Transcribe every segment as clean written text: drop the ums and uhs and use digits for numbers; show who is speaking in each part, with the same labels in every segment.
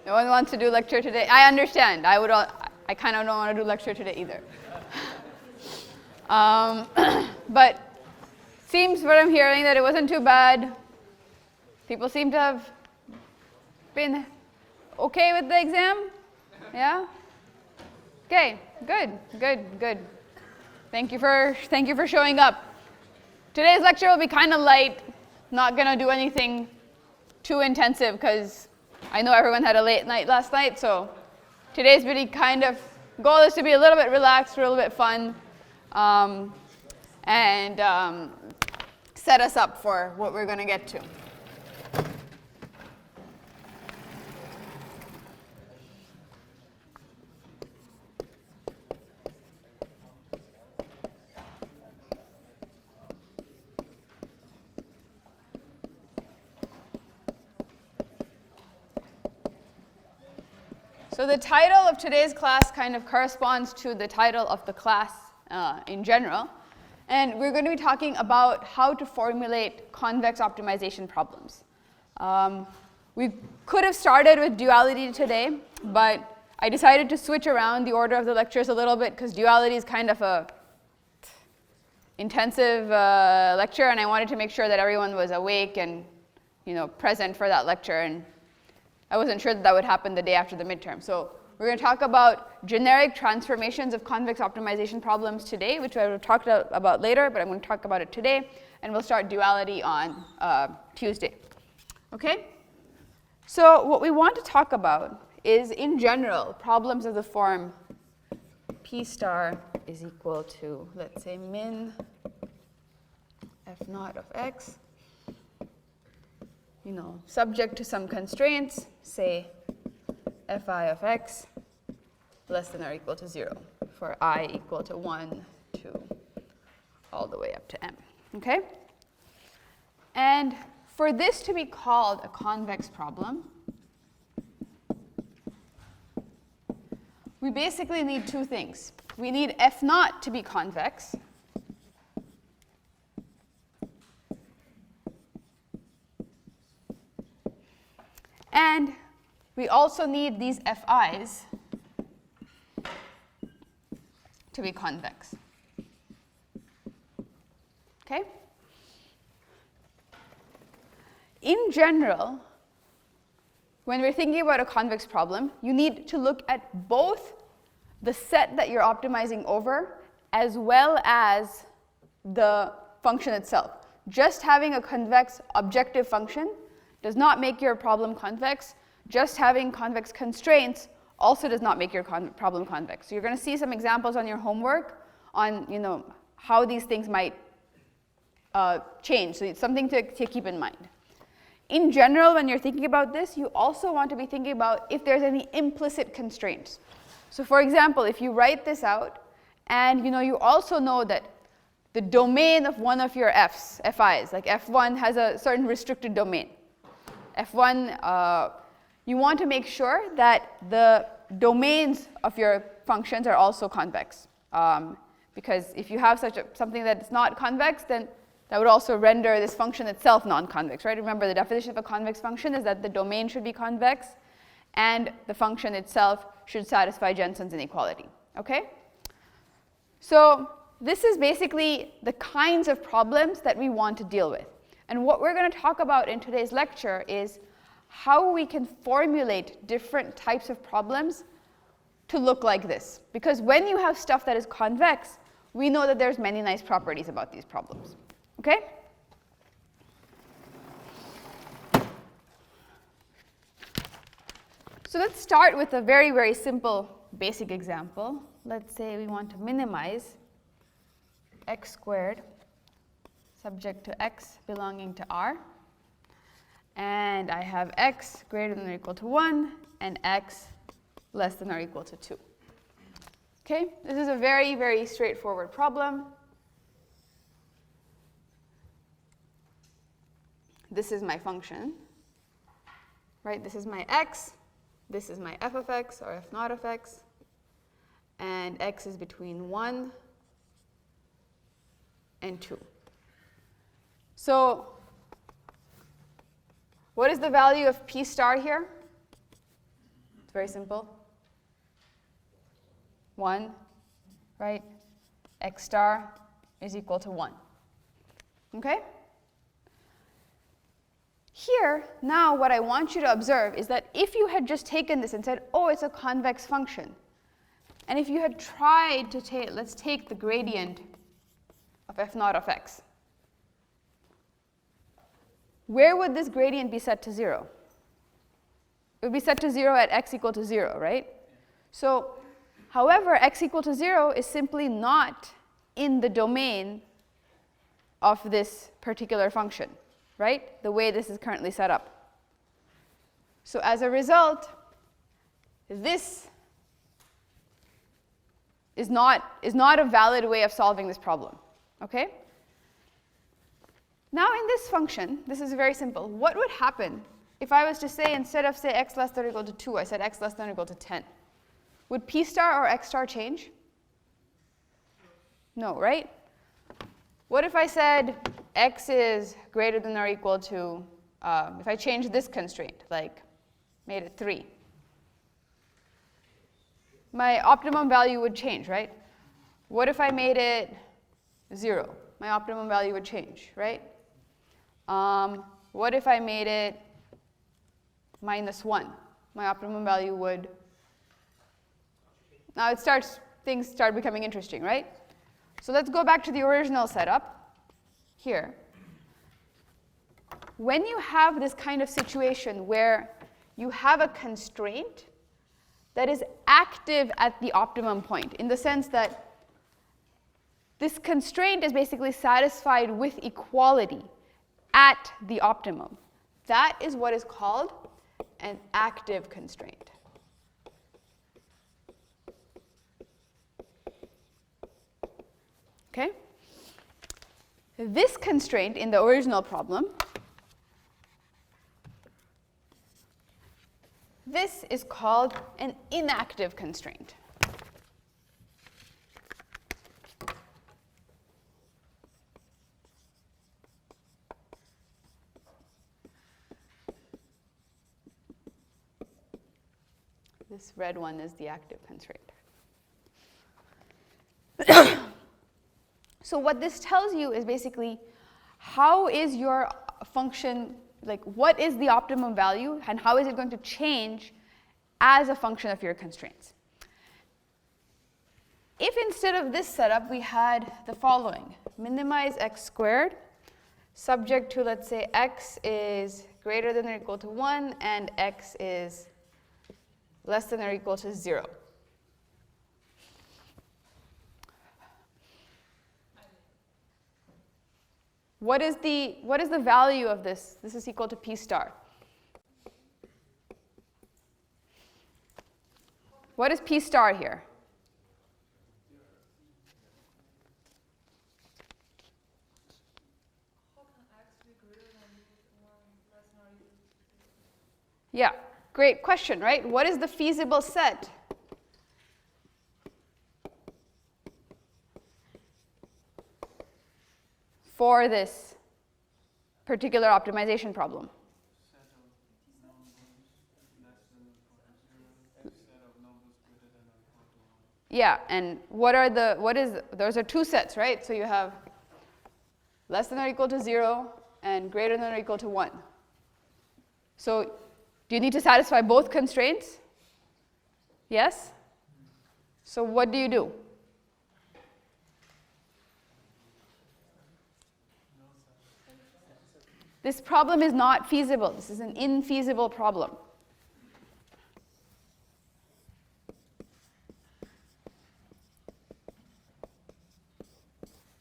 Speaker 1: No one wants to do lecture today. I understand. I kind of don't want to do lecture today either. But seems what I'm hearing that it wasn't too bad. People seem to have been okay with the exam. Yeah? Okay, good. Thank you for showing up. Today's lecture will be kind of light. Not going to do anything too intensive because I know everyone had a late night last night, so today's really kind of goal is to be a little bit relaxed, a little bit fun, and set us up for what we're going to get to. So the title of today's class kind of corresponds to the title of the class in general. And we're going to be talking about how to formulate convex optimization problems. We could have started with duality today, but I decided to switch around the order of the lectures a little bit because duality is kind of a intensive lecture, and I wanted to make sure that everyone was awake and present for that lecture. And I wasn't sure that would happen the day after the midterm. So we're going to talk about generic transformations of convex optimization problems today, which I will talk about later, but I'm going to talk about it today. And we'll start duality on Tuesday. Okay? So what we want to talk about is, in general, problems of the form P star is equal to, let's say, min f naught of x, subject to some constraints, say fi of x less than or equal to 0 for I equal to 1, 2, all the way up to m. Okay? And for this to be called a convex problem, we basically need two things. We need f naught to be convex, and we also need these fi's to be convex. Okay? In general, when we're thinking about a convex problem, you need to look at both the set that you're optimizing over as well as the function itself. Just having a convex objective function does not make your problem convex. Just having convex constraints also does not make your problem convex. So you're going to see some examples on your homework on how these things might change. So it's something to keep in mind. In general, when you're thinking about this, you also want to be thinking about if there's any implicit constraints. So for example, if you write this out and you also know that the domain of one of your fi's, like f1 has a certain restricted domain. F1, you want to make sure that the domains of your functions are also convex. Because if you have something that's not convex, then that would also render this function itself non-convex, right? Remember, the definition of a convex function is that the domain should be convex and the function itself should satisfy Jensen's inequality. Okay? So this is basically the kinds of problems that we want to deal with. And what we're going to talk about in today's lecture is how we can formulate different types of problems to look like this. Because when you have stuff that is convex, we know that there's many nice properties about these problems. Okay? So let's start with a very, very simple basic example. Let's say we want to minimize x squared subject to x belonging to R. And I have x greater than or equal to 1 and x less than or equal to 2. Okay? This is a very, very straightforward problem. This is my function, right? This is my x. This is my f of x or f naught of x. And x is between 1 and 2. So what is the value of p star here? very simple. 1, right? X star is equal to 1. Okay? Here, now what I want you to observe is that if you had just taken this and said, oh, it's a convex function, and if you had tried to take, let's take the gradient of f naught of x, where would this gradient be set to 0? It would be set to 0 at x equal to 0, right? So, however, x equal to 0 is simply not in the domain of this particular function, right? The way this is currently set up. So as a result, this is not a valid way of solving this problem, okay? Now in this function, this is very simple. What would happen if I was to say, instead of say x less than or equal to 2, I said x less than or equal to 10? Would p star or x star change? No, right? What if I said x is greater than or equal to, if I changed this constraint, like made it 3? My optimum value would change, right? What if I made it 0? My optimum value would change, right? What if I made it -1? My optimum value would... Now things start becoming interesting, right? So let's go back to the original setup here. When you have this kind of situation where you have a constraint that is active at the optimum point, in the sense that this constraint is basically satisfied with equality at the optimum, that is what is called an active constraint. Okay? This constraint in the original problem, this is called an inactive constraint. This red one is the active constraint. So what this tells you is basically how is your function, like what is the optimum value and how is it going to change as a function of your constraints. If instead of this setup we had the following: minimize x squared subject to, let's say, x is greater than or equal to 1 and x is less than or equal to 0. What is the value of this? This is equal to p star. What is p star here?
Speaker 2: How can x be greater than 1, less than or equal to 2?
Speaker 1: Yeah, great question, right? What is the feasible set? For this particular optimization problem.
Speaker 3: Set of numbers less than or equal to 0, and set of numbers greater than or equal to 1.
Speaker 1: Yeah, and those are two sets, right? So you have less than or equal to 0 and greater than or equal to 1. So do you need to satisfy both constraints? Yes? So what do you do? This problem is not feasible. This is an infeasible problem.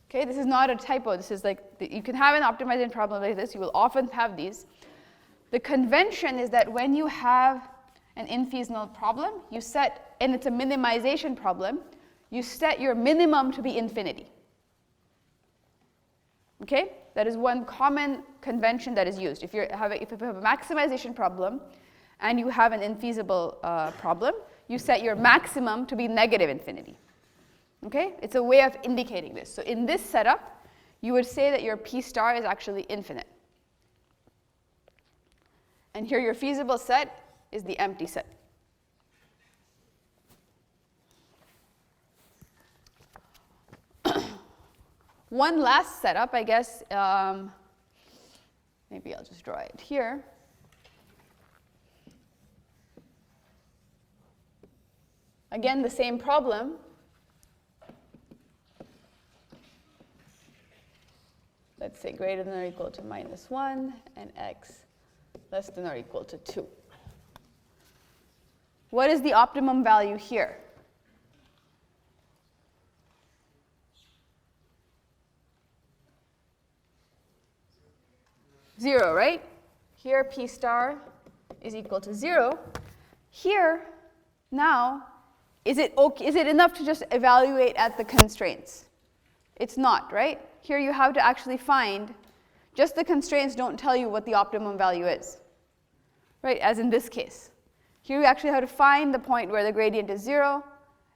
Speaker 1: Okay, this is not a typo. This is like, you can have an optimization problem like this. You will often have these. The convention is that when you have an infeasible problem, you set, and it's a minimization problem, you set your minimum to be infinity. Okay? That is one common convention that is used. If you have a maximization problem and you have an infeasible problem, you set your maximum to be negative infinity. Okay? It's a way of indicating this. So in this setup, you would say that your p star is actually infinite. And here your feasible set is the empty set. One last setup, I guess, maybe I'll just draw it here. Again, the same problem. Let's say greater than or equal to -1 and x less than or equal to 2. What is the optimum value here? Zero, right? Here p star is equal to 0. Here, now, is it enough to just evaluate at the constraints? It's not, right? Here you have to actually find, just the constraints don't tell you what the optimum value is, right? As in this case. Here you actually have to find the point where the gradient is 0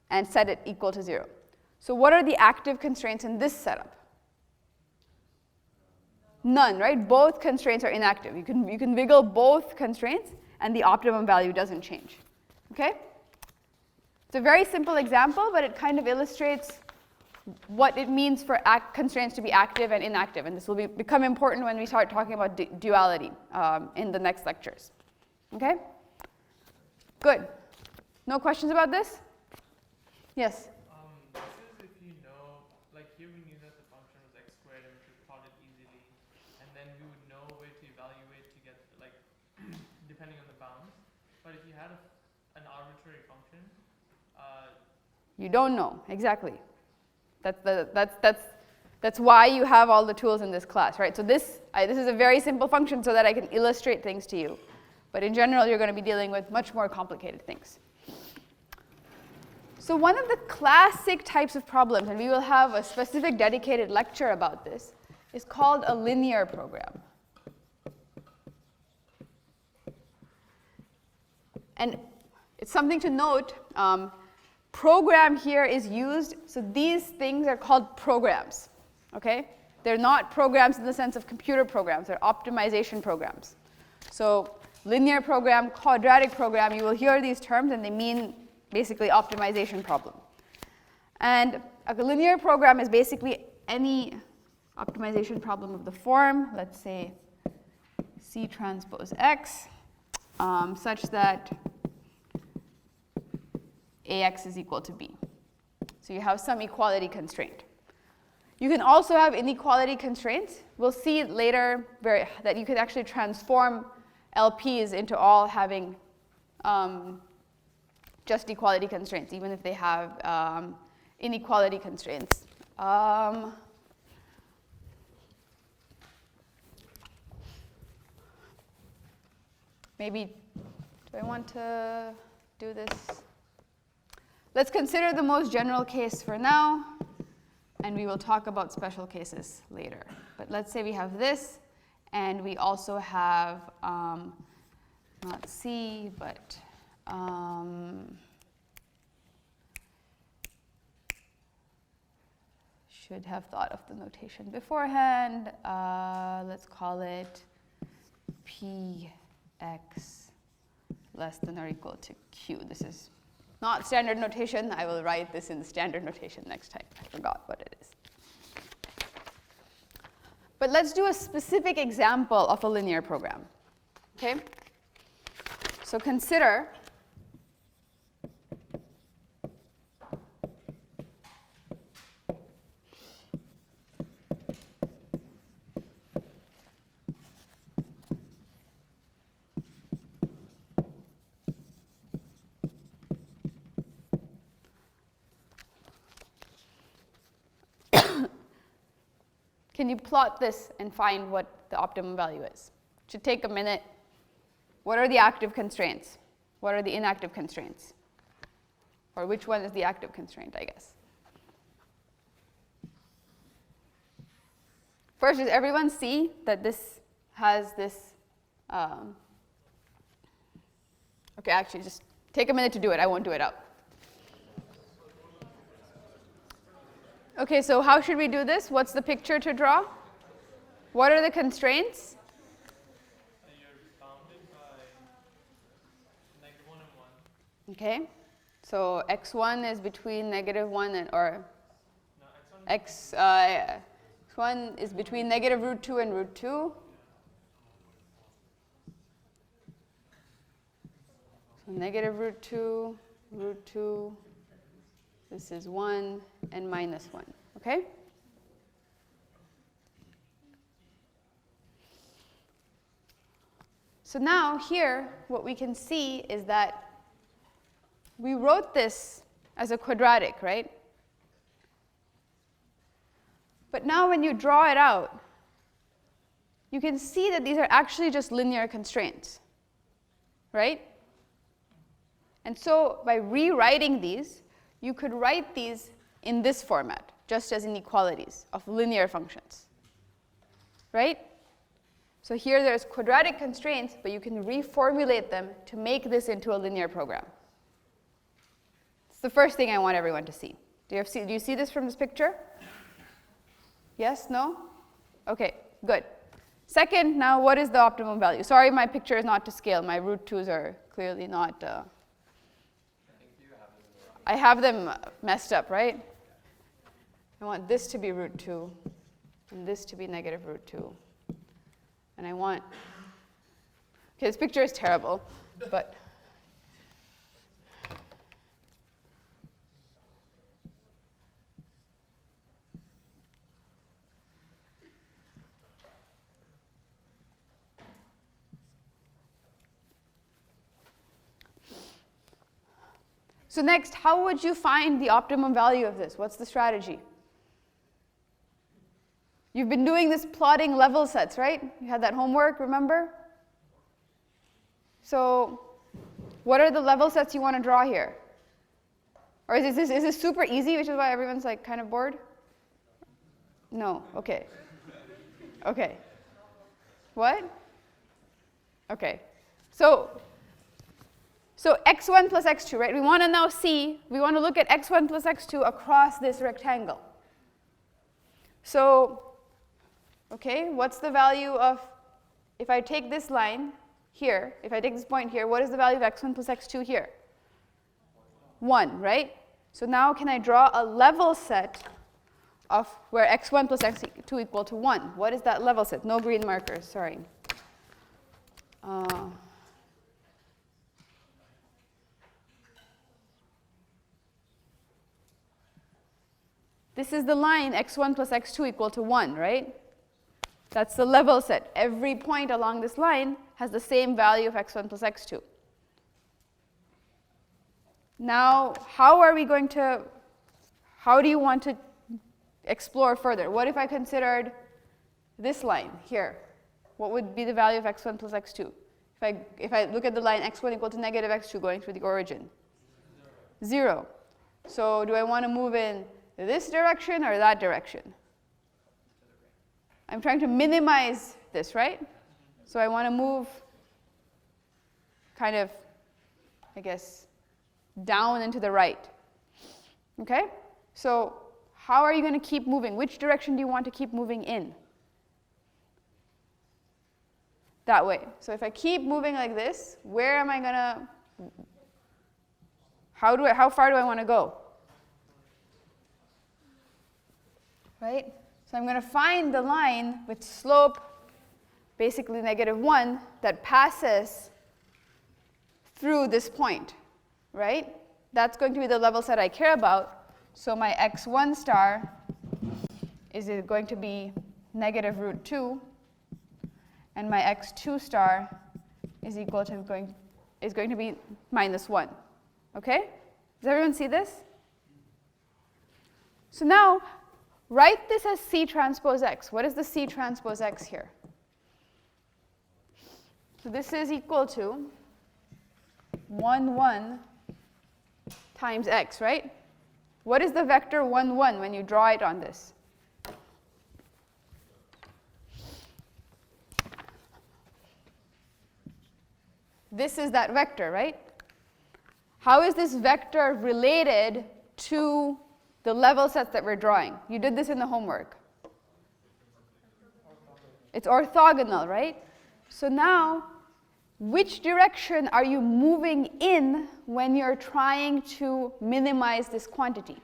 Speaker 1: and set it equal to 0. So what are the active constraints in this setup? None, right? Both constraints are inactive. You can wiggle both constraints and the optimum value doesn't change. Okay? It's a very simple example, but it kind of illustrates what it means for constraints to be active and inactive. And this will become important when we start talking about duality in the next lectures. Okay? Good. No questions about this? Yes?
Speaker 3: This is if you know, like here we knew that the function was x squared and we could plot it easily. And then we would know where to evaluate to get, like, depending on the bounds. But if you had an arbitrary function,
Speaker 1: you don't know, exactly. That's why you have all the tools in this class, right? So this is a very simple function so that I can illustrate things to you. But in general, you're going to be dealing with much more complicated things. So one of the classic types of problems, and we will have a specific dedicated lecture about this, is called a linear program. And it's something to note. Program here is used, so these things are called programs, okay? They're not programs in the sense of computer programs, they're optimization programs. So linear program, quadratic program, you will hear these terms and they mean basically optimization problem. And a linear program is basically any optimization problem of the form, let's say C transpose X, such that AX is equal to B. So you have some equality constraint. You can also have inequality constraints. We'll see later that you could actually transform LPs into all having just equality constraints, even if they have inequality constraints. Maybe, do I want to do this? Let's consider the most general case for now, and we will talk about special cases later. But let's say we have this, and we also have, not C, but should have thought of the notation beforehand. Let's call it Px less than or equal to Q. This is not standard notation. I will write this in the standard notation next time. I forgot what it is. But let's do a specific example of a linear program. Okay? So consider can you plot this and find what the optimum value is? It should take a minute. What are the active constraints? What are the inactive constraints? Or which one is the active constraint, I guess? First, does everyone see that this has this? Okay, actually, just take a minute to do it. I won't do it out. Okay, so how should we do this? What's the picture to draw? What are the constraints?
Speaker 3: you're bounded by -1 and 1.
Speaker 1: Okay, so x1 is between -1 and, or
Speaker 3: No, x1
Speaker 1: This one is between negative root 2 and root 2. So negative root 2, root 2. This is 1 and minus 1. Okay? So now here, what we can see is that we wrote this as a quadratic, right? But now when you draw it out, you can see that these are actually just linear constraints, right? And so by rewriting these, you could write these in this format, just as inequalities of linear functions, right? So here there's quadratic constraints, but you can reformulate them to make this into a linear program. It's the first thing I want everyone to see. Do you see this from this picture? Yes? No? Okay, good. Second, now what is the optimum value? Sorry, my picture is not to scale. My root 2's are clearly not. I have them messed up, right? I want this to be root 2, and this to be negative root 2. And I want, okay, this picture is terrible, but so next, how would you find the optimum value of this? What's the strategy? You've been doing this plotting level sets, right? You had that homework, remember? So what are the level sets you want to draw here? Or is this super easy, which is why everyone's like kind of bored? No, okay. Okay. What? Okay. So x1 plus x2, right? We want to now see, we want to look at x1 plus x2 across this rectangle. So, okay, what's the value of, if I take this line here, if I take this point here, what is the value of x1 plus x2 here? 1, right? So now can I draw a level set of where x1 plus x2 equal to 1? What is that level set? No green markers, sorry. This is the line x1 plus x2 equal to 1, right? That's the level set. Every point along this line has the same value of x1 plus x2. Now, how do you want to explore further? What if I considered this line here? What would be the value of x1 plus x2? If I look at the line x1 equal to negative x2 going through the origin? 0. So do I want to move in this direction or that direction? I'm trying to minimize this, right? So I want to move kind of, I guess, down and to the right. Okay? So how are you going to keep moving? Which direction do you want to keep moving in? That way. So if I keep moving like this, where am I going to, how far do I want to go? Right? So I'm going to find the line with slope basically negative 1 that passes through this point, right? That's going to be the level set I care about. So my x1 star is going to be negative root 2, and my x2 star is equal to going to be minus 1. Okay? Does everyone see this? So now, write this as C transpose X. What is the C transpose X here? So this is equal to 1, 1 times X, right? What is the vector 1, 1 when you draw it on this? This is that vector, right? How is this vector related to the level sets that we're drawing? You did this in the homework. It's orthogonal, right? So now, which direction are you moving in when you're trying to minimize this quantity?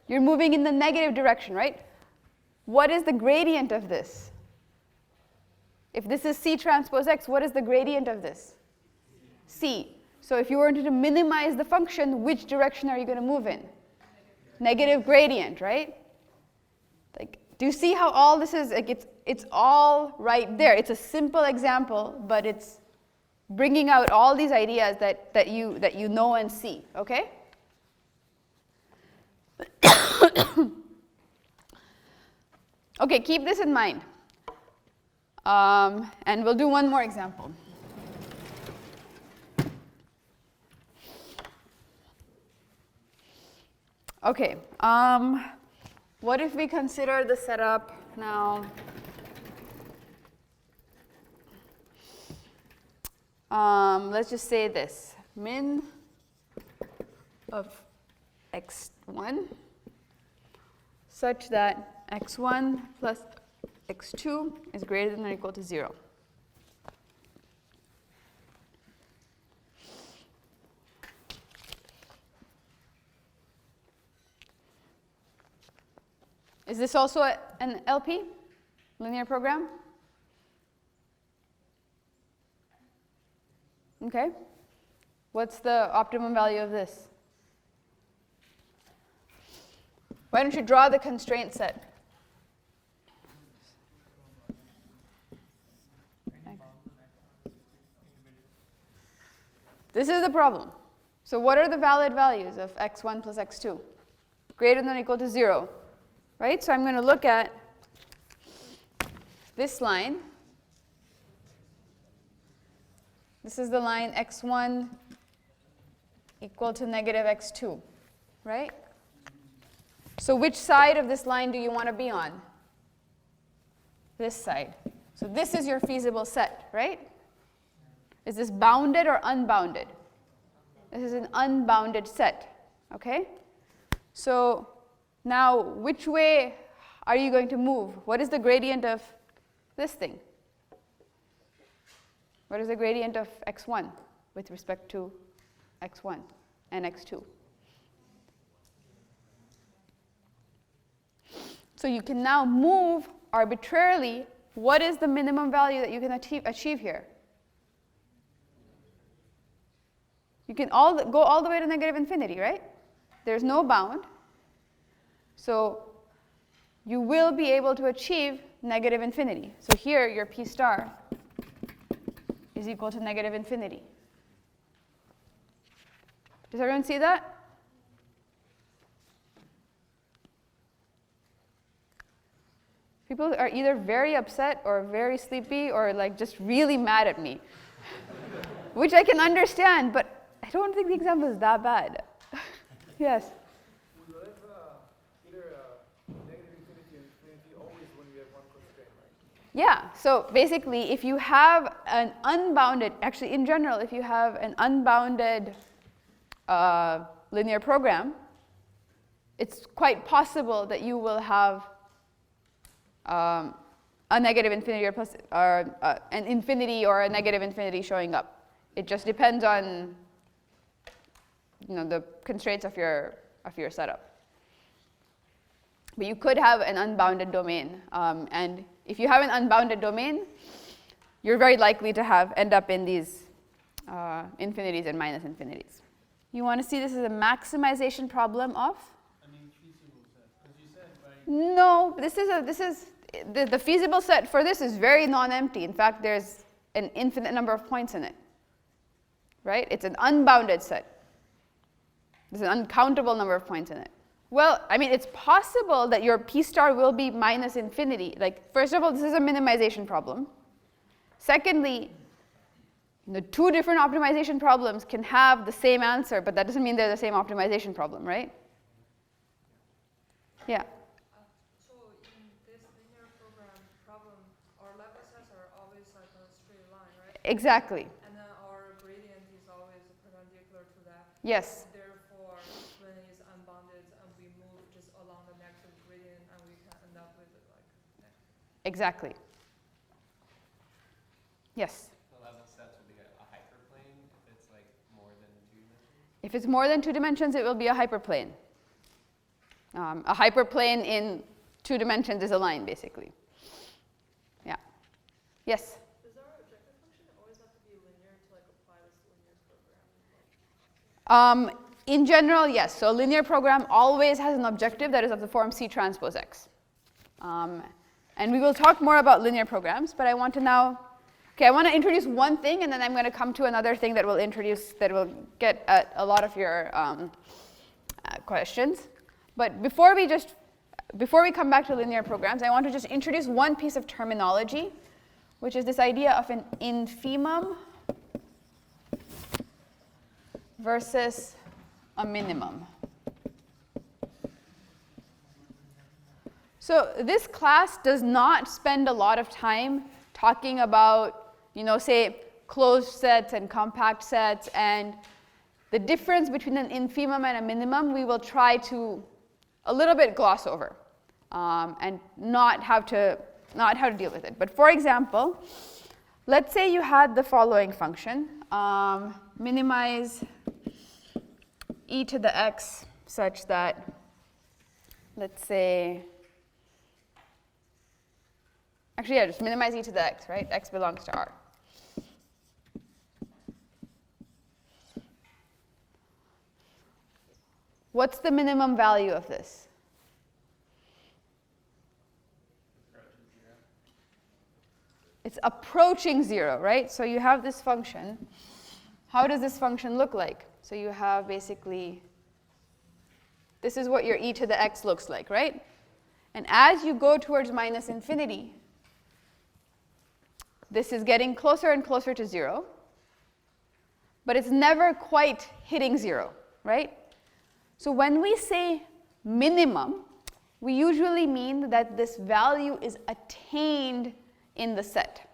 Speaker 1: You're moving in the negative direction, right? what is the gradient of this? If this is C transpose X, what is the gradient of this? C. So if you were to minimize the function, which direction are you going to move in? Negative gradient, right? Like, do you see how all this is, like it's all right there. It's a simple example, but it's bringing out all these ideas that you know and see, okay? Okay, keep this in mind. And we'll do one more example. Okay, what if we consider the setup now? Let's just say this, min of x1 such that x1 plus x2 is greater than or equal to 0. Is this also an LP, linear program? Okay. What's the optimum value of this? Why don't you draw the constraint set? This is the problem. So what are the valid values of x1 plus x2? Greater than or equal to 0. Right? So I'm going to look at this line. This is the line x1 equal to negative x2, right? So which side of this line do you want to be on? This side. So this is your feasible set, right? Is this bounded or unbounded? This is an unbounded set, okay? So now, which way are you going to move? What is the gradient of this thing? What is the gradient of x1 with respect to x1 and x2? So you can now move arbitrarily. What is the minimum value that you can achieve here? You can go all the way to negative infinity, right? There's no bound. So you will be able to achieve negative infinity. So here, your P star is equal to negative infinity. Does everyone see that? People are either very upset or very sleepy or like just really mad at me, which I can understand, but I don't think the example is that bad. Yes?
Speaker 4: We will have either negative infinity and infinity always when we have one constraint, right?
Speaker 1: Yeah, so basically if you have an unbounded, actually in general, if you have an unbounded linear program, it's quite possible that you will have a negative infinity or plus, or an infinity or a negative infinity showing up. It just depends on the constraints of your setup. But you could have an unbounded domain, and if you have an unbounded domain, you're very likely to end up in these infinities and minus infinities. You want to see this as a maximization problem of?
Speaker 4: An infeasible set, because you said by...
Speaker 1: No, the feasible set for this is very non-empty. In fact, there's an infinite number of points in it, right? It's an unbounded set. There's an uncountable number of points in it. Well, I mean, it's possible that your P star will be minus infinity. Like, first of all, this is a minimization problem. Secondly, the two different optimization problems can have the same answer, but that doesn't mean they're the same optimization problem, right? Yeah.
Speaker 2: So in this linear program problem, our level sets are always like a straight line, right?
Speaker 1: Exactly.
Speaker 2: And then our gradient is always perpendicular to that.
Speaker 1: Yes.
Speaker 2: Therefore, when it's unbounded and we move just along the negative gradient, and we can end up with it like that.
Speaker 1: Exactly. Yes.
Speaker 5: The level sets will be a hyperplane if it's like more than 2 dimensions?
Speaker 1: If it's more than 2 dimensions, it will be a hyperplane. A hyperplane in 2 dimensions is a line, basically. Yeah. Yes?
Speaker 2: Does our objective function always have to be linear to like apply this linear program?
Speaker 1: In general, yes. So a linear program always has an objective that is of the form C transpose X. And we will talk more about linear programs, but I want to now, I want to introduce one thing, and then I'm going to come to another thing that will get at a lot of your questions. But before we come back to linear programs, I want to just introduce one piece of terminology, which is this idea of an infimum versus a minimum. So this class does not spend a lot of time talking about, say, closed sets and compact sets, and the difference between an infimum and a minimum we will try to a little bit gloss over and not how to deal with it. But for example, let's say you had the following function, minimize e to the x such that, let's say, actually, yeah, just minimize e to the x, right? X belongs to R. What's the minimum value of this? It's approaching 0, right? So you have this function. How does this function look like? So you have basically, this is what your e to the x looks like, right? And as you go towards minus infinity, this is getting closer and closer to 0, but it's never quite hitting 0, right? So when we say minimum, we usually mean that this value is attained in the set.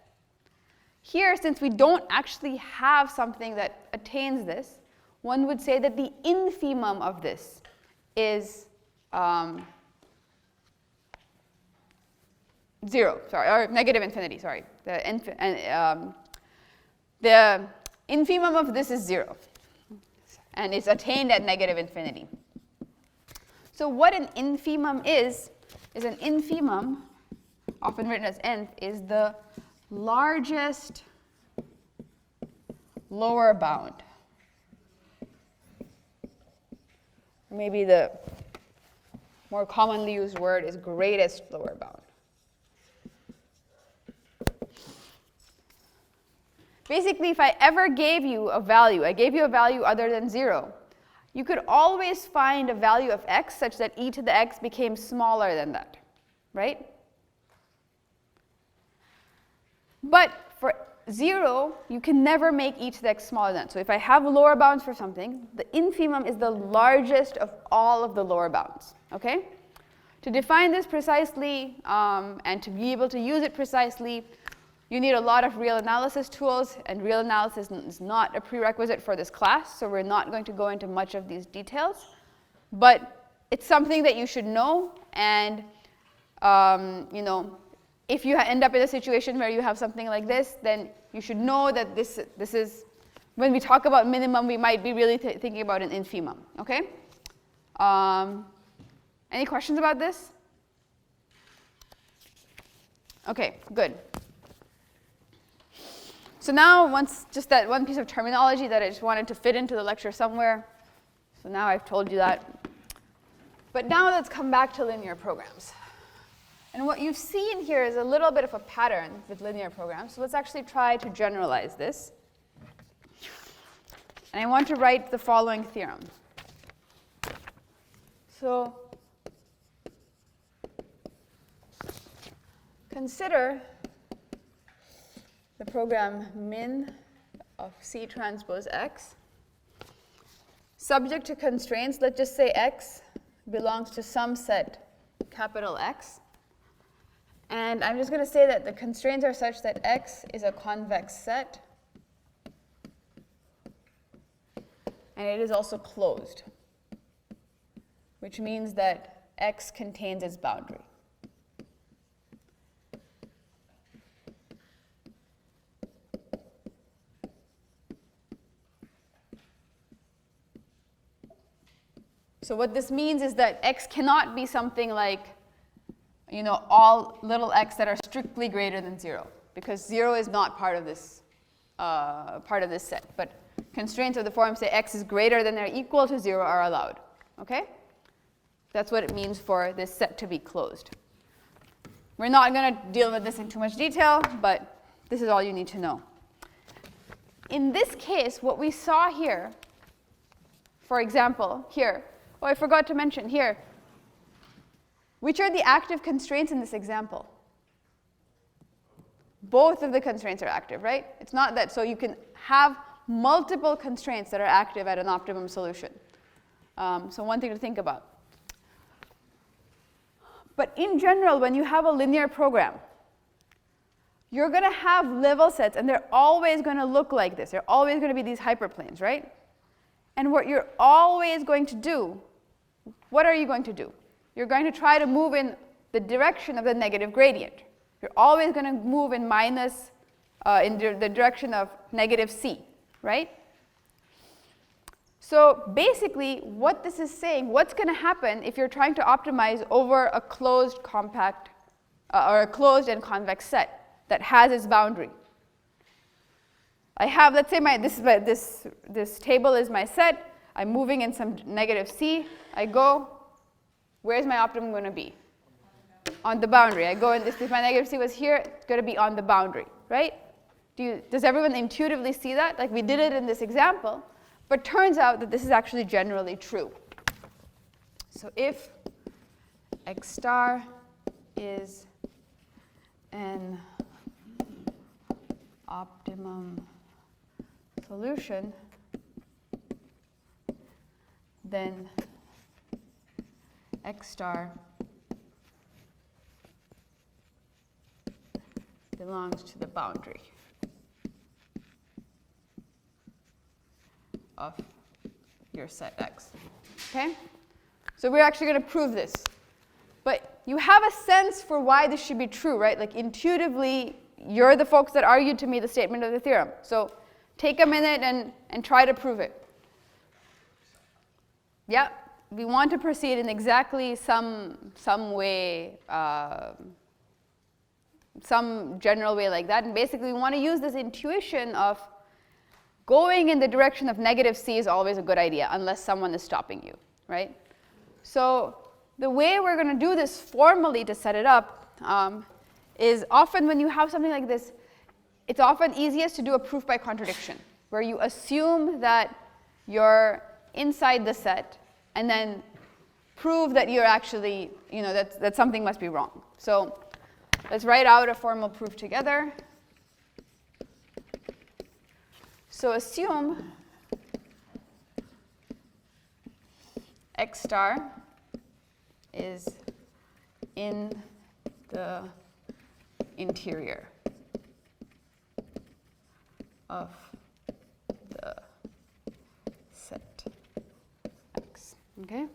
Speaker 1: Here, since we don't actually have something that attains this, one would say that the infimum of this is 0, or negative infinity, sorry. The infimum of this is 0, and it's attained at negative infinity. So what an infimum is an infimum, often written as nth, is the largest lower bound. Maybe the more commonly used word is greatest lower bound. Basically, if I ever gave you a value, I gave you a value other than 0, you could always find a value of x such that e to the x became smaller than that, right? But for 0, you can never make e to the x smaller than that. So if I have lower bounds for something, the infimum is the largest of all of the lower bounds, okay? To define this precisely and to be able to use it precisely, you need a lot of real analysis tools, and real analysis is not a prerequisite for this class, so we're not going to go into much of these details. But it's something that you should know, and if you end up in a situation where you have something like this, then you should know that this is, when we talk about minimum, we might be really thinking about an infimum, okay? Any questions about this? Okay, good. So now, just that one piece of terminology that I just wanted to fit into the lecture somewhere. So now I've told you that. But now let's come back to linear programs. And what you've seen here is a little bit of a pattern with linear programs. So let's actually try to generalize this. And I want to write the following theorem. So consider the program min of C transpose x, subject to constraints. Let's just say x belongs to some set capital X. And I'm just going to say that the constraints are such that x is a convex set, and it is also closed, which means that x contains its boundary. So what this means is that x cannot be something like, all little x that are strictly greater than 0, because 0 is not part of this set. But constraints of the form say x is greater than or equal to 0 are allowed. Okay? That's what it means for this set to be closed. We're not going to deal with this in too much detail, but this is all you need to know. In this case, what we saw here, for example, here, oh, I forgot to mention here, which are the active constraints in this example? Both of the constraints are active, right? It's not that, so you can have multiple constraints that are active at an optimum solution. So one thing to think about. But in general, when you have a linear program, you're going to have level sets, and they're always going to look like this. They're always going to be these hyperplanes, right? And what you're always going to do, what are you going to do? You're going to try to move in the direction of the negative gradient. You're always going to move in minus, in the direction of negative c, right? So basically, what this is saying, what's going to happen if you're trying to optimize over a closed compact, or a closed and convex set that has its boundary? I have, let's say this table is my set. I'm moving in some negative c. I go, where's my optimum going to be? On the boundary. I go, and if my negative c was here, it's going to be on the boundary, right? Does everyone intuitively see that? Like we did it in this example, but turns out that this is actually generally true. So if x star is an optimum solution, then x star belongs to the boundary of your set X. Okay? So we're actually going to prove this. But you have a sense for why this should be true, right? Like intuitively, you're the folks that argued to me the statement of the theorem. So take a minute and try to prove it. Yeah, we want to proceed in exactly some way, some general way like that. And basically, we want to use this intuition of going in the direction of negative c is always a good idea, unless someone is stopping you, right? So the way we're going to do this formally to set it up is often when you have something like this, it's often easiest to do a proof by contradiction, where you assume that you're inside the set and then prove that you're actually, that something must be wrong. So let's write out a formal proof together. So assume x star is in the interior of the set X. Okay?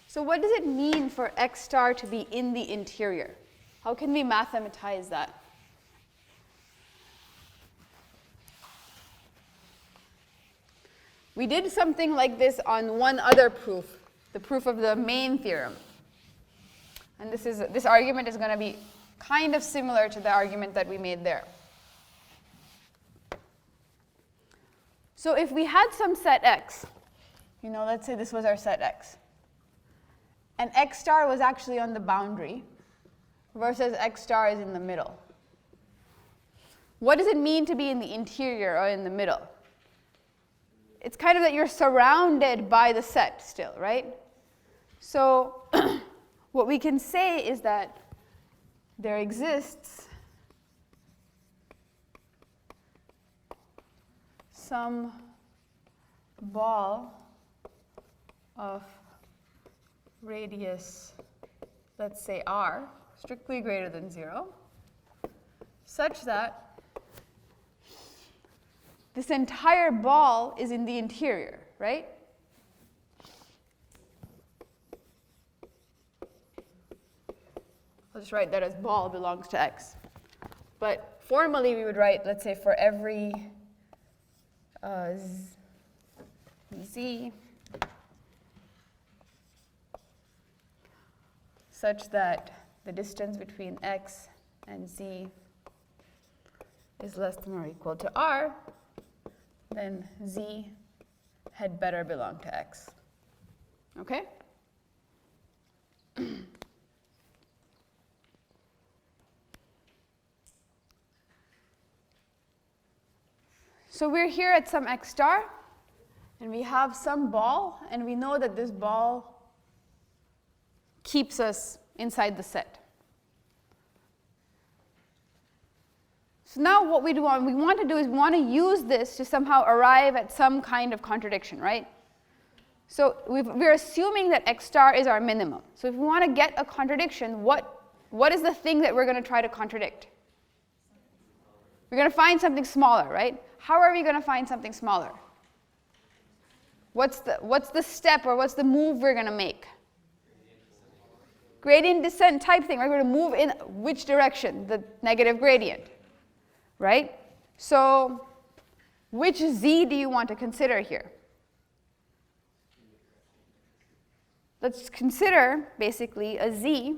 Speaker 1: So what does it mean for x star to be in the interior? How can we mathematize that? We did something like this on one other proof, the proof of the main theorem. And this argument is going to be kind of similar to the argument that we made there. So if we had some set X, let's say this was our set X, and x star was actually on the boundary versus x star is in the middle. What does it mean to be in the interior or in the middle? It's kind of that you're surrounded by the set still, right? So what we can say is that there exists some ball of radius, let's say r, strictly greater than 0, such that this entire ball is in the interior, right? I'll just write that as ball belongs to X. But formally, we would write, let's say, for every z such that the distance between x and z is less than or equal to r, then z had better belong to x. Okay? So we're here at some x star, and we have some ball, and we know that this ball keeps us inside the set. So now what we want to do is we want to use this to somehow arrive at some kind of contradiction, right? So we're assuming that x star is our minimum. So if we want to get a contradiction, what is the thing that we're going to try to contradict? We're going to find something smaller, right? How are we going to find something smaller? What's the step or what's the move we're going to make? Gradient descent type thing, right? We're going to move in which direction? The negative gradient, right? So which z do you want to consider here? Let's consider basically a z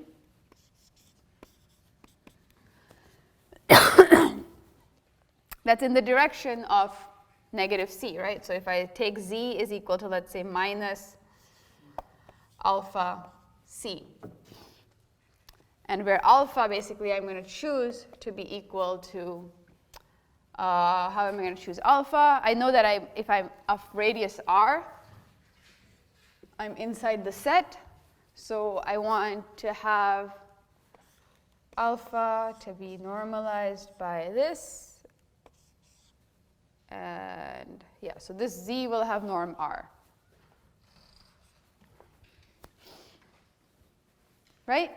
Speaker 1: that's in the direction of negative c, right? So if I take z is equal to, let's say, minus alpha c. And where alpha, basically, I'm going to choose to be equal to, how am I going to choose alpha? I know that if I'm of radius r, I'm inside the set. So I want to have alpha to be normalized by this. And yeah, so this z will have norm r. Right?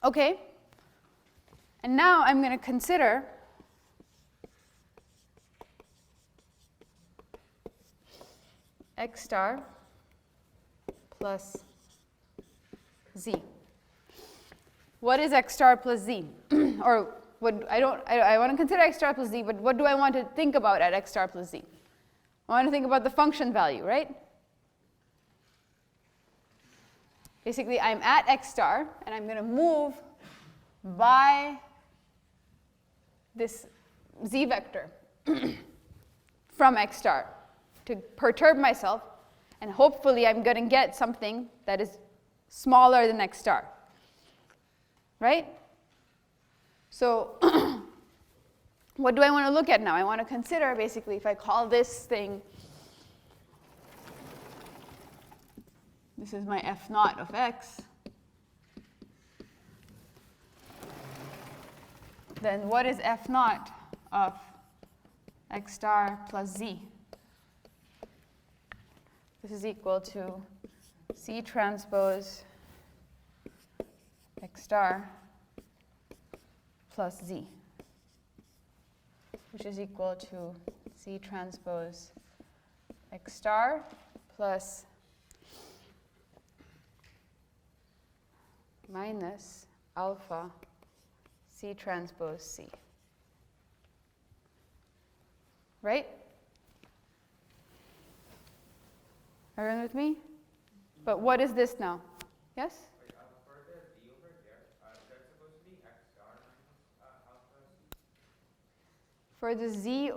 Speaker 1: Okay. And now I'm going to consider x star plus z. What is x star plus z? Or I want to consider x star plus z, but what do I want to think about at x star plus z? I want to think about the function value, right? Basically, I'm at x star, and I'm going to move by this z vector from x star to perturb myself, and hopefully I'm going to get something that is smaller than x star, right? So what do I want to look at now? I want to consider, basically, if I call this thing, this is my f naught of x, then what is f naught of x star plus z? This is equal to c transpose x star plus z, which is equal to c transpose x star plus minus alpha c transpose c. Right? Everyone with me? But what is this now? Yes?
Speaker 6: For the z over there, that's supposed to be x star minus alpha c?
Speaker 1: For the z,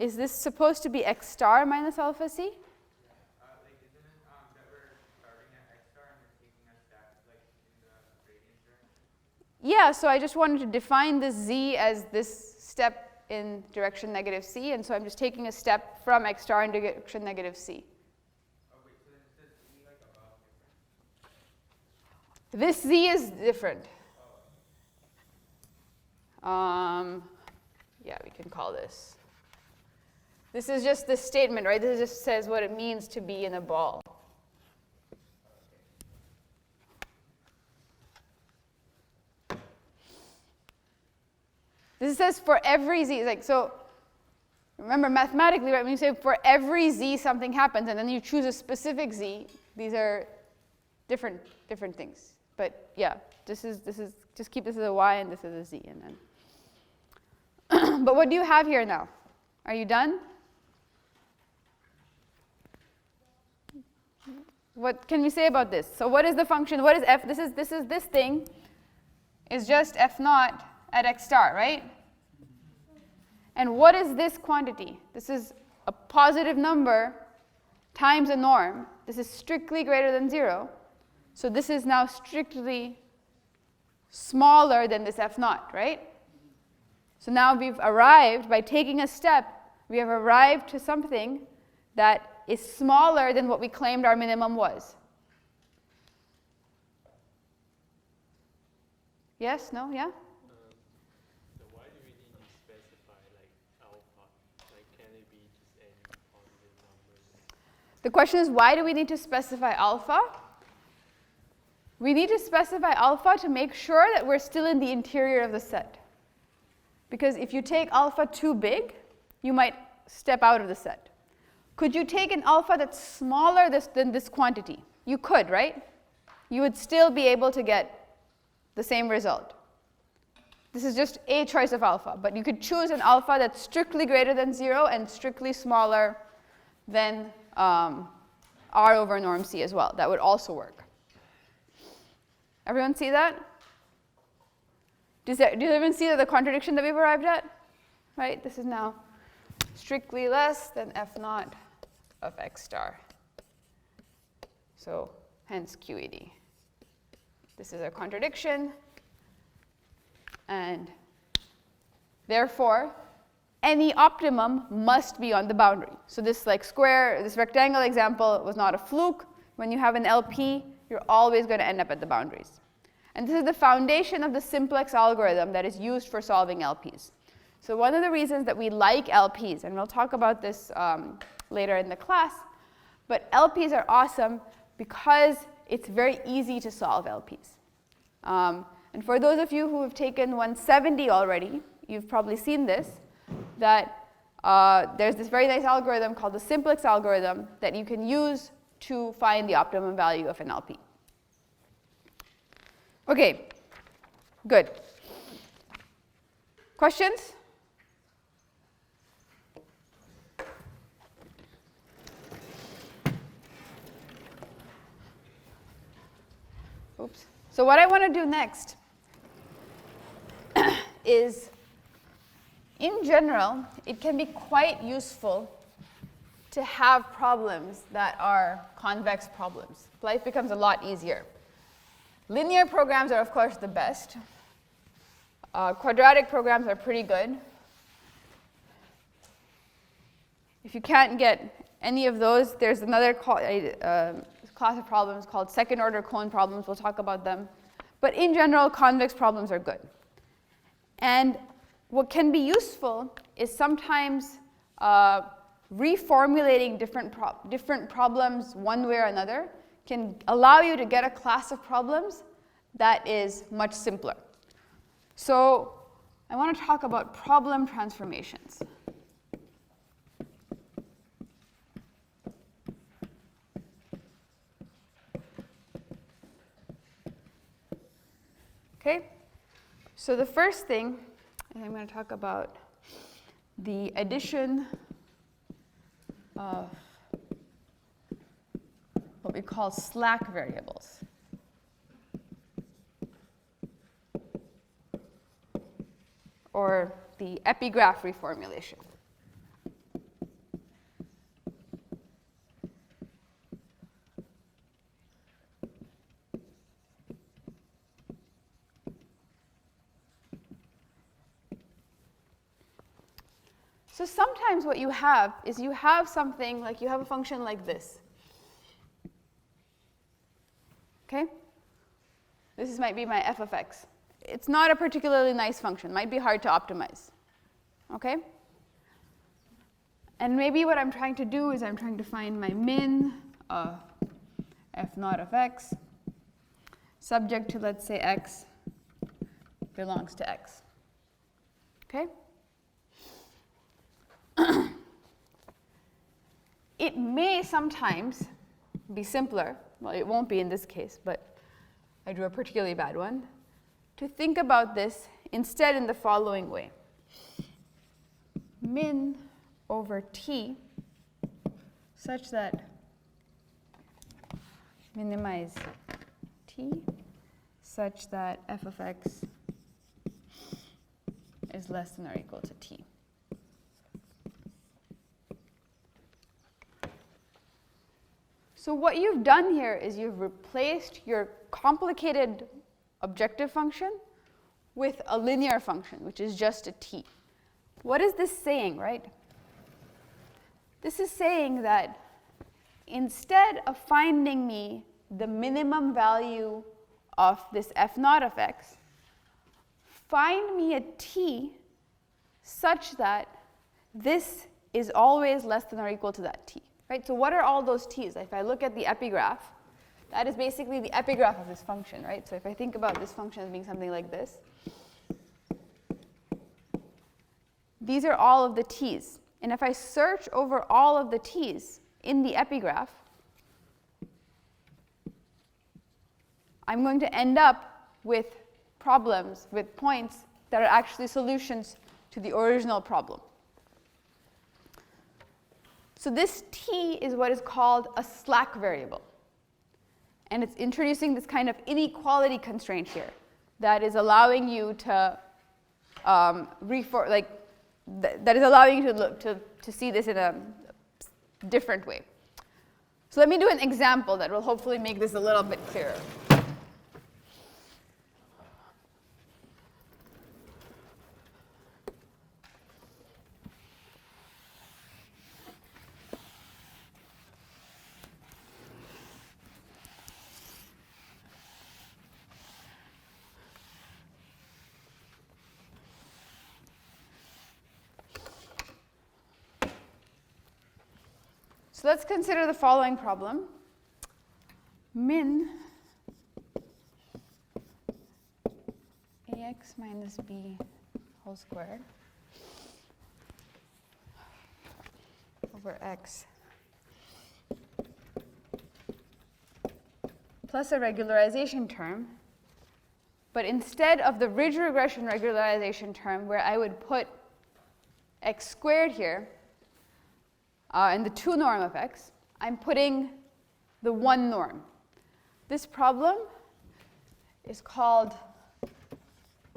Speaker 1: is this supposed to be x star minus alpha c?
Speaker 6: Isn't it that we're starting at x star and we're taking a step like in the gradient direction?
Speaker 1: Yeah, so I just wanted to define this z as this step in direction negative c, and so I'm just taking a step from x star in direction negative c.
Speaker 6: Oh wait, so then is this z like above different?
Speaker 1: This z is different. Yeah, we can call this. This is just this statement, right? This just says what it means to be in a ball. This says for every z, like, so remember mathematically, right, when you say for every z something happens and then you choose a specific z, these are different things. But yeah, this is just keep this as a y and this as a z, and then. But what do you have here now? Are you done? What can we say about this? So what is the function? What is f? This thing is just f naught at x star, right? And what is this quantity? This is a positive number times a norm. This is strictly greater than 0. So this is now strictly smaller than this f naught, right? So now we've arrived, by taking a step, we have arrived to something that is smaller than what we claimed our minimum was. Yes? No? Yeah?
Speaker 5: So why do we need to specify like alpha? Like, can it be just any positive number?
Speaker 1: The question is, why do we need to specify alpha? We need to specify alpha to make sure that we're still in the interior of the set. Because if you take alpha too big, you might step out of the set. Could you take an alpha that's smaller than this quantity? You could, right? You would still be able to get the same result. This is just a choice of alpha, but you could choose an alpha that's strictly greater than 0 and strictly smaller than r over norm c as well. That would also work. Everyone see that? Do you even see the contradiction that we've arrived at? Right? This is now strictly less than f naught of x star. So hence QED. This is a contradiction. And therefore, any optimum must be on the boundary. So this this rectangle example was not a fluke. When you have an LP, you're always going to end up at the boundaries. And this is the foundation of the simplex algorithm that is used for solving LPs. So one of the reasons that we like LPs, and we'll talk about this later in the class, but LPs are awesome because it's very easy to solve LPs. And for those of you who have taken 170 already, you've probably seen this, that there's this very nice algorithm called the simplex algorithm that you can use to find the optimum value of an LP. Okay, good. Questions? Oops. So what I want to do next is, in general, it can be quite useful to have problems that are convex problems. Life becomes a lot easier. Linear programs are, of course, the best. Quadratic programs are pretty good. If you can't get any of those, there's another class of problems called second-order cone problems. We'll talk about them. But in general, convex problems are good. And what can be useful is sometimes reformulating different problems one way or another can allow you to get a class of problems that is much simpler. So I want to talk about problem transformations. Okay, so the first thing, and I'm going to talk about the addition of what we call slack variables. Or the epigraph reformulation. So sometimes what you have is you have something like you have a function like this. Okay? This might be my f of x. It's not a particularly nice function. Might be hard to optimize. Okay? And maybe what I'm trying to do is I'm trying to find my min of f naught of x subject to, let's say, x belongs to x. Okay? It may sometimes be simpler. Well, it won't be in this case, but I drew a particularly bad one, to think about this instead in the following way. Min over t such that minimize t such that f of x is less than or equal to t. So what you've done here is you've replaced your complicated objective function with a linear function, which is just a t. What is this saying, right? This is saying that instead of finding me the minimum value of this f naught of x, find me a t such that this is always less than or equal to that t. Right? So what are all those t's? If I look at the epigraph, that is basically the epigraph of this function, right? So if I think about this function as being something like this, these are all of the t's. And if I search over all of the t's in the epigraph, I'm going to end up with problems, with points that are actually solutions to the original problem. So this t is what is called a slack variable. And it's introducing this kind of inequality constraint here that is allowing you to that is allowing you to see this in a different way. So let me do an example that will hopefully make this a little bit clearer. So let's consider the following problem. Min ax minus b whole squared over x plus a regularization term. But instead of the ridge regression regularization term, where I would put x squared here, and the 2 norm of x, I'm putting the 1 norm. This problem is called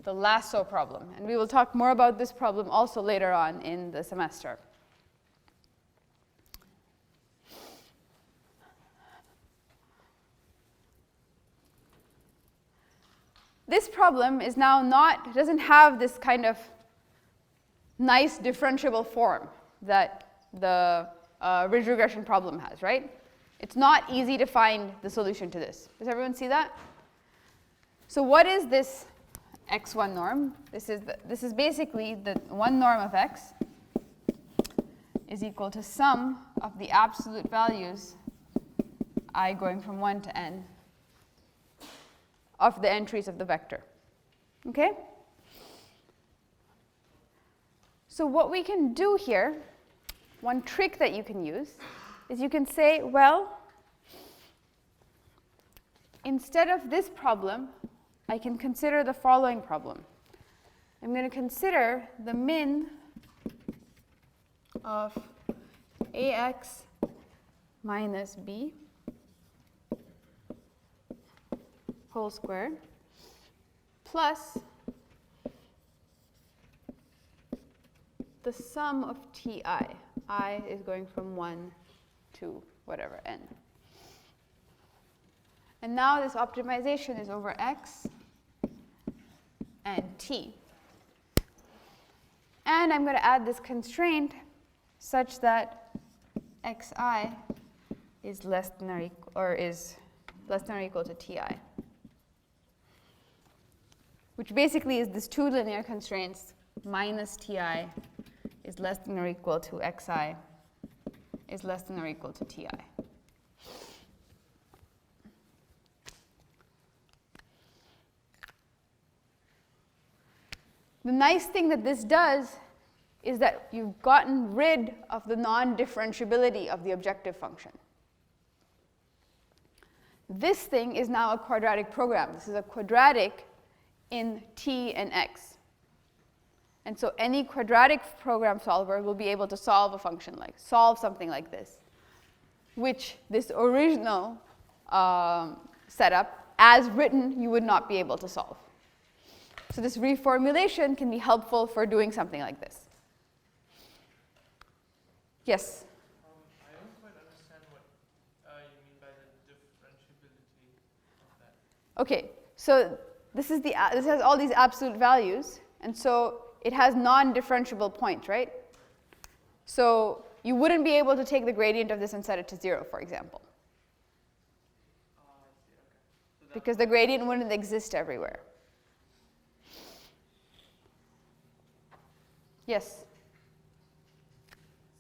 Speaker 1: the lasso problem. And we will talk more about this problem also later on in the semester. This problem is now doesn't have this kind of nice differentiable form that the ridge regression problem has, right? It's not easy to find the solution to this. Does everyone see that? So what is this x1 norm? This is basically the 1 norm of x is equal to sum of the absolute values I going from 1 to n of the entries of the vector. Okay? So what we can do here, one trick that you can use, is you can say, well, instead of this problem, I can consider the following problem. I'm going to consider the min of ax minus b whole squared plus the sum of ti. I is going from 1 to whatever, n. And now this optimization is over x and t. And I'm going to add this constraint such that xi is less than or equal to ti, which basically is this 2 linear constraints minus ti is less than or equal to xi is less than or equal to ti. The nice thing that this does is that you've gotten rid of the non-differentiability of the objective function. this thing is now a quadratic program. This is a quadratic in t and x. And so any quadratic program solver will be able to solve a function solve something like this, which this original setup, as written, you would not be able to solve. So this reformulation can be helpful for doing something like this. Yes?
Speaker 3: I don't quite understand what you mean by the differentiability of that.
Speaker 1: Okay, so this has all these absolute values, and so it has non-differentiable points, right? So you wouldn't be able to take the gradient of this and set it to 0, for example.
Speaker 3: I see, okay. So
Speaker 1: Because the gradient wouldn't exist everywhere. Yes?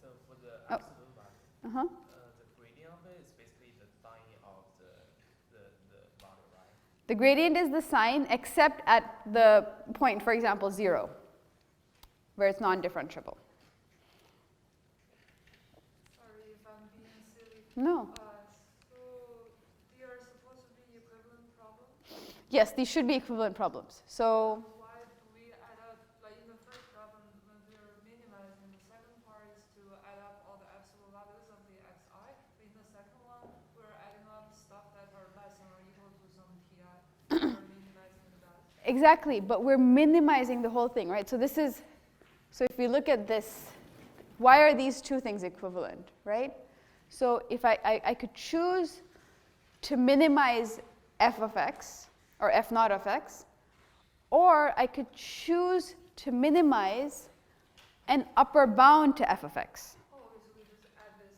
Speaker 7: So for the absolute value,
Speaker 1: Uh-huh.
Speaker 7: the gradient of it is basically the sign of the value, right?
Speaker 1: The gradient is the sign except at the point, for example, 0, where it's non-differentiable.
Speaker 2: Sorry if I'm being silly.
Speaker 1: No.
Speaker 2: So they are supposed to be equivalent problems?
Speaker 1: Yes, these should be equivalent problems. So
Speaker 2: Why do we add up, like in the first problem, when we are minimizing, the second part is to add up all the absolute values of the xi, but in the second one, we're adding up stuff that are less than or equal to some ti. We're minimizing that.
Speaker 1: exactly, but we're minimizing the whole thing, right? So this is, so if we look at this, why are these two things equivalent, right? So if I could choose to minimize f of x, or f naught of x, or I could choose to minimize an upper bound to f of x.
Speaker 2: Oh, okay, so we just add this.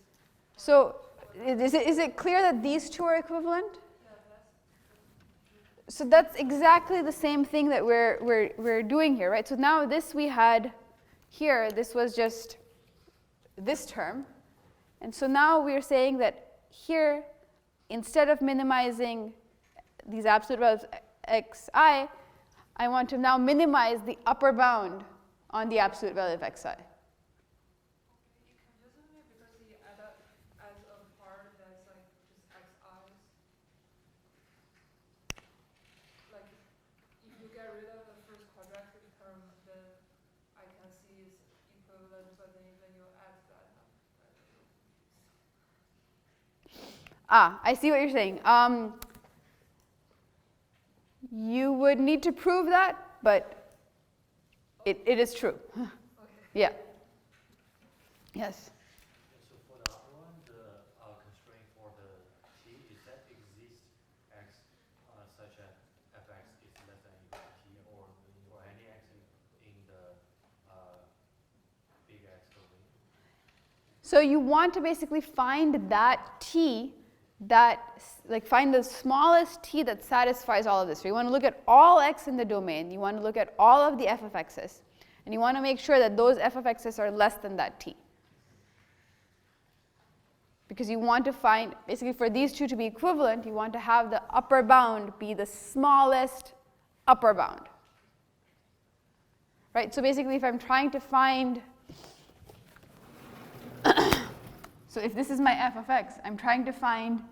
Speaker 1: So is it clear that these two are equivalent?
Speaker 2: Yeah, that's.
Speaker 1: So that's exactly the same thing that we're doing here, right? So now this we had here, this was just this term. And so now we're saying that here, instead of minimizing these absolute values xi, I want to now minimize the upper bound on the absolute value of xi.
Speaker 2: You confusing me because you add up as a part that's like just xi's. Like if you get rid of the first quadratic term, then I can see is equivalent, but then you add that.
Speaker 1: I see what you're saying. You would need to prove that, but it is true.
Speaker 2: Okay.
Speaker 1: Yeah. Yes.
Speaker 8: So for the other one, the constraint for the t, is that exist x such as fx is less than equal to t, or for any x in the big X domain?
Speaker 1: So you want to basically find that t find the smallest t that satisfies all of this. So you want to look at all x in the domain, you want to look at all of the f of x's, and you want to make sure that those f of x's are less than that t. Because you want to find, basically for these two to be equivalent, you want to have the upper bound be the smallest upper bound. Right? So basically if I'm trying to find, so if this is my f of x, I'm trying to find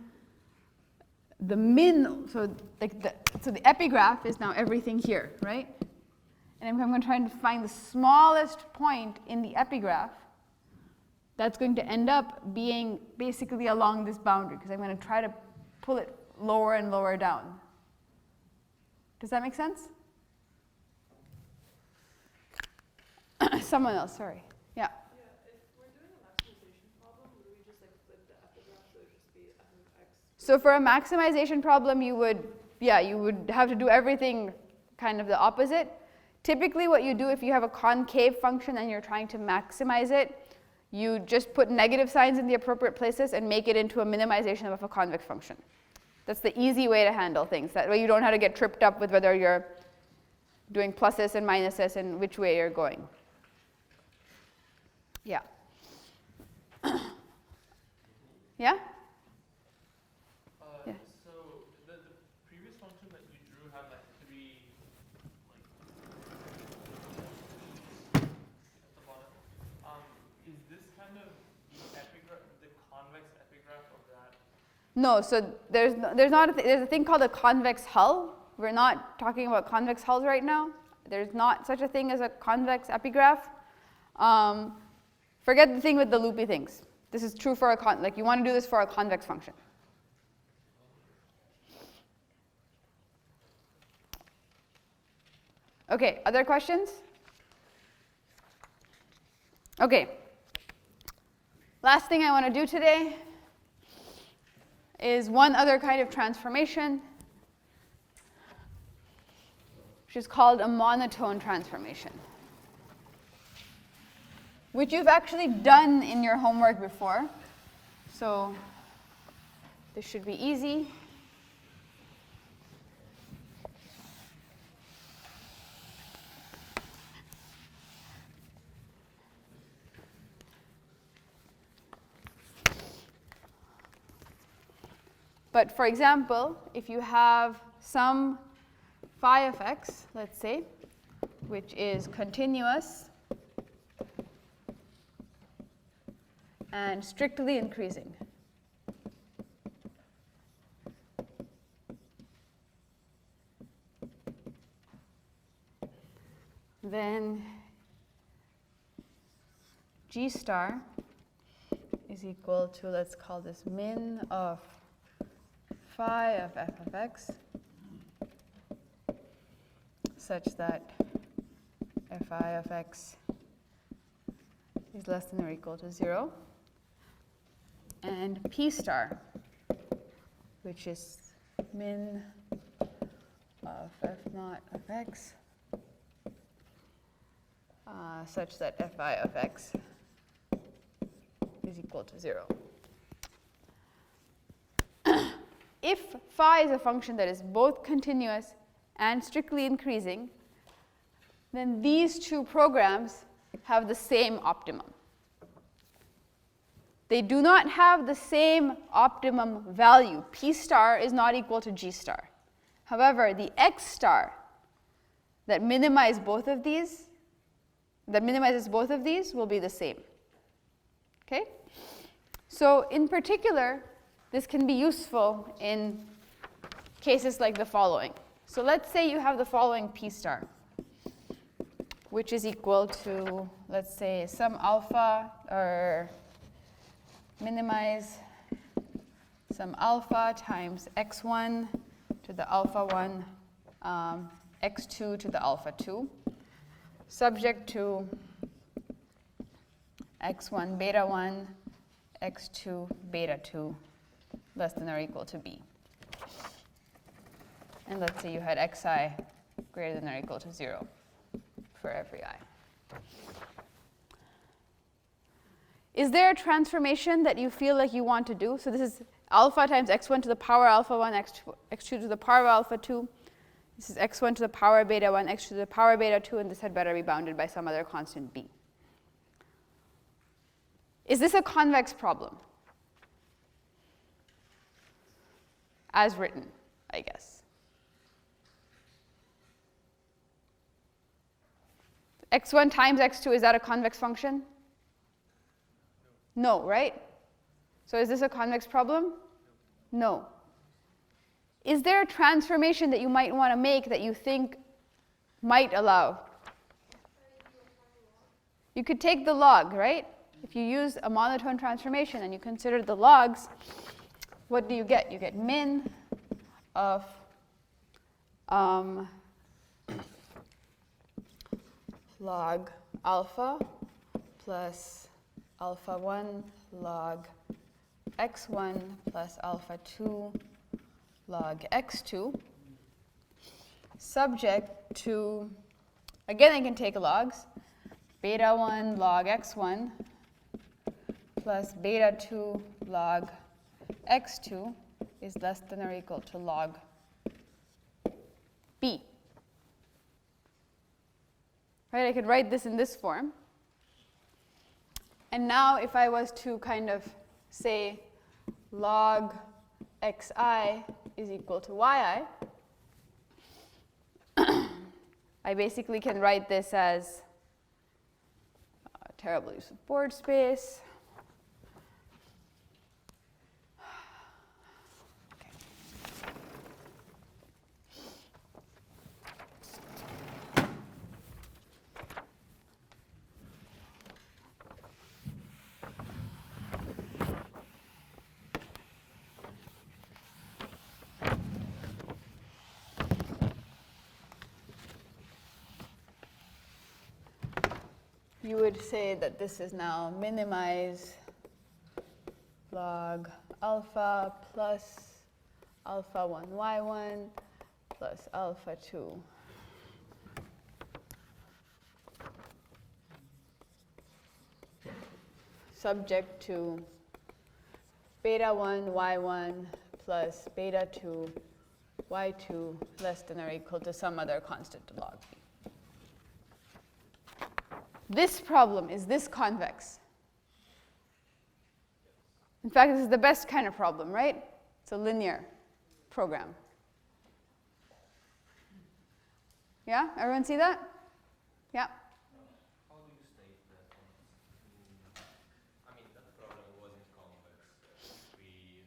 Speaker 1: the min, so the epigraph is now everything here, right? And I'm going to try to find the smallest point in the epigraph. That's going to end up being basically along this boundary, because I'm going to try to pull it lower and lower down. Does that make sense? Someone else, sorry. Yeah.
Speaker 9: Yeah, if we're doing a maximization problem, would we just like flip the epigraph so it would just be f of x?
Speaker 1: So for a maximization problem, you would have to do everything kind of the opposite. Typically what you do if you have a concave function and you're trying to maximize it, you just put negative signs in the appropriate places and make it into a minimization of a convex function. That's the easy way to handle things. That way you don't have to get tripped up with whether you're doing pluses and minuses and which way you're going. Yeah. Yeah? Yeah.
Speaker 3: So the previous function that you drew had like three, at the bottom. Is this kind of the convex epigraph of that
Speaker 1: No, so there's a thing called a convex hull. We're not talking about convex hulls right now. There's not such a thing as a convex epigraph. Forget the thing with the loopy things. This is true for a you want to do this for a convex function. Okay, other questions? Okay. Last thing I want to do today is one other kind of transformation, which is called a monotone transformation, which you've actually done in your homework before. So this should be easy. But for example, if you have some phi of x, let's say, which is continuous and strictly increasing, then G star is equal to, let's call this min of phi of f of x such that fi of x is less than or equal to 0, and p star, which is min of f naught of x such that fi of x is equal to 0. If phi is a function that is both continuous and strictly increasing, then these two programs have the same optimum. They do not have the same optimum value. P star is not equal to G star. However, the X star that minimizes both of these will be the same. Okay? So in particular, this can be useful in cases like the following. So let's say you have the following P star, which is equal to, let's say, some alpha, or minimize some alpha times x1 to the alpha 1, x2 to the alpha 2, subject to x1 beta 1, x2 beta 2, less than or equal to b. And let's say you had xi greater than or equal to 0 for every i. Is there a transformation that you feel like you want to do? So this is alpha times x1 to the power alpha 1, x2 to the power alpha 2. This is x1 to the power beta 1, x2 to the power beta 2, and this had better be bounded by some other constant b. Is this a convex problem? As written, I guess. x1 times x2, is that a convex function? No, right? So is this a convex problem? No. Is there a transformation that you might want to make that you think might allow? You could take the log, right? If you use a monotone transformation and you consider the logs, what do you get? You get min of log alpha plus alpha 1 log x1 plus alpha 2 log x2, subject to, again I can take logs, beta 1 log x1 plus beta 2 log x2 is less than or equal to log b. Right, I could write this in this form. And now if I was to kind of say log xi is equal to yi, I basically can write this as terrible use of board space. you would say that this is now minimize log alpha plus alpha 1 y1 plus alpha 2 subject to beta 1 y1 plus beta 2 y2 less than or equal to some other constant log p. This problem, is this convex? In fact, this is the best kind of problem, right? It's a linear program. Yeah? Everyone see that? Yeah?
Speaker 7: How do you state that? I mean, that problem wasn't convex. We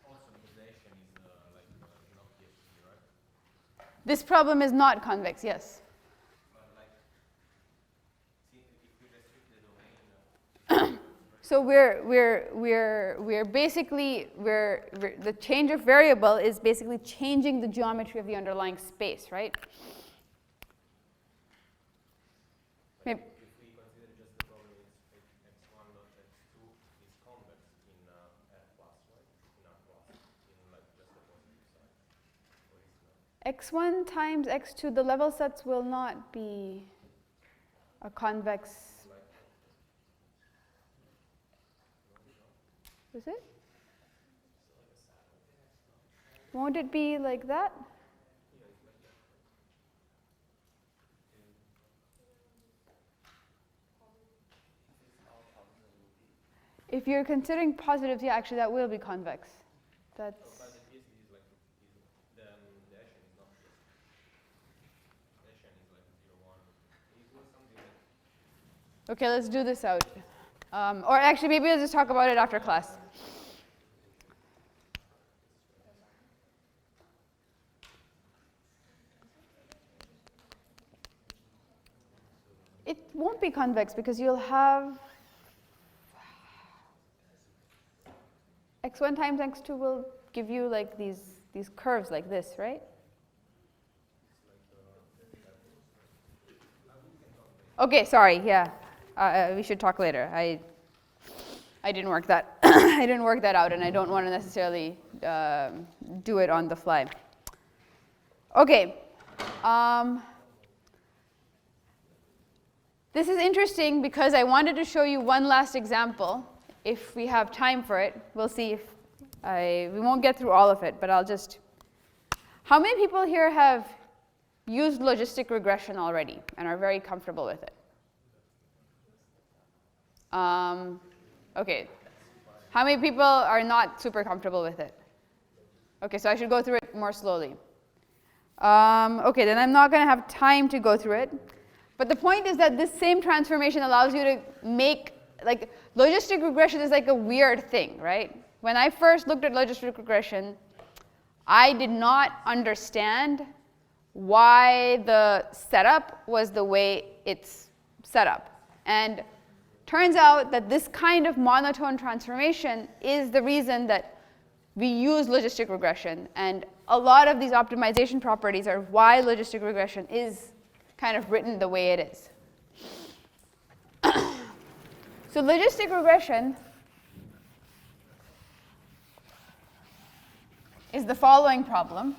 Speaker 7: optimization is like not PhD, right?
Speaker 1: This problem is not convex, yes.
Speaker 7: But like, if we restrict the domain.
Speaker 1: So we're basically the change of variable is basically changing the geometry of the underlying space, right? Maybe.
Speaker 7: If we consider just the problem is x1 dot x2 is convex in F plus, right? In R plus, in like just the positive side. Or it's not.
Speaker 1: x1 times x2, the level sets will not be a convex. Is it? Won't it be like that? If you're considering positives, yeah, actually that will be convex. That's.
Speaker 7: But the PhD is like the action is not PhD. The action is like 0, 1. It was something that.
Speaker 1: Okay, let's do this out. Or actually, maybe we'll just talk about it after class. It won't be convex because you'll have x1 times x2 will give you like these curves like this, right? Okay, sorry, yeah. We should talk later. I didn't work that I didn't work that out, and I don't want to necessarily do it on the fly. Okay. This is interesting because I wanted to show you one last example. If we have time for it, we'll see if we won't get through all of it, but I'll just. How many people here have used logistic regression already and are very comfortable with it? Okay. How many people are not super comfortable with it? Okay, so I should go through it more slowly. Okay, then I'm not going to have time to go through it. But the point is that this same transformation allows you to make, like, logistic regression is like a weird thing, right? When I first looked at logistic regression, I did not understand why the setup was the way it's set up. And turns out that this kind of monotone transformation is the reason that we use logistic regression. And a lot of these optimization properties are why logistic regression is kind of written the way it is. So logistic regression is the following problem.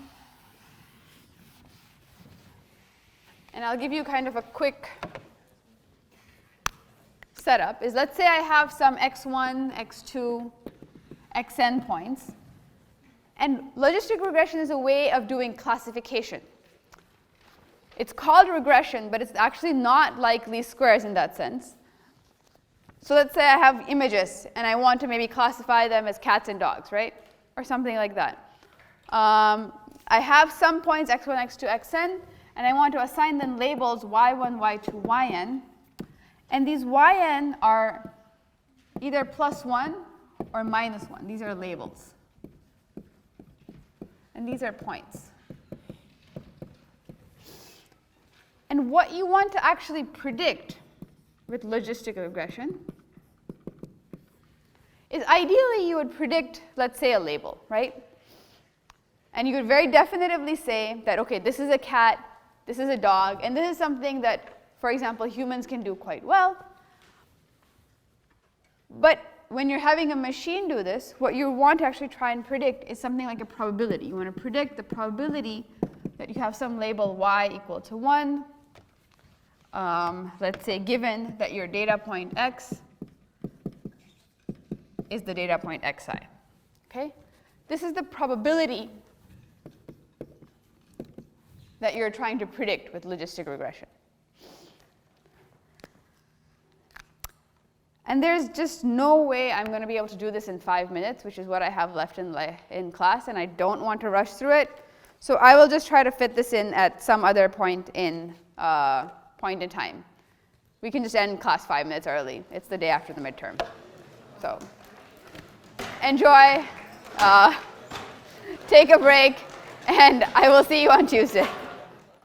Speaker 1: And I'll give you kind of a quick setup. Is let's say I have some x1, x2, xn points. And logistic regression is a way of doing classification. It's called regression, but it's actually not like least squares in that sense. So let's say I have images, and I want to maybe classify them as cats and dogs, right? Or something like that. I have some points, x1, x2, xn, and I want to assign them labels y1, y2, yn. And these yn are either +1 or -1. These are labels. And these are points. And what you want to actually predict with logistic regression is ideally you would predict, let's say, a label, right? And you could very definitively say that, okay, this is a cat, this is a dog, and this is something that for example, humans can do quite well. But when you're having a machine do this, what you want to actually try and predict is something like a probability. You want to predict the probability that you have some label y equal to 1. Let's say given that your data point x is the data point xi. Okay? This is the probability that you're trying to predict with logistic regression. And there's just no way I'm going to be able to do this in 5 minutes, which is what I have left in class, and I don't want to rush through it. So I will just try to fit this in at some other point in time. We can just end class 5 minutes early. It's the day after the midterm. So enjoy, take a break, and I will see you on Tuesday.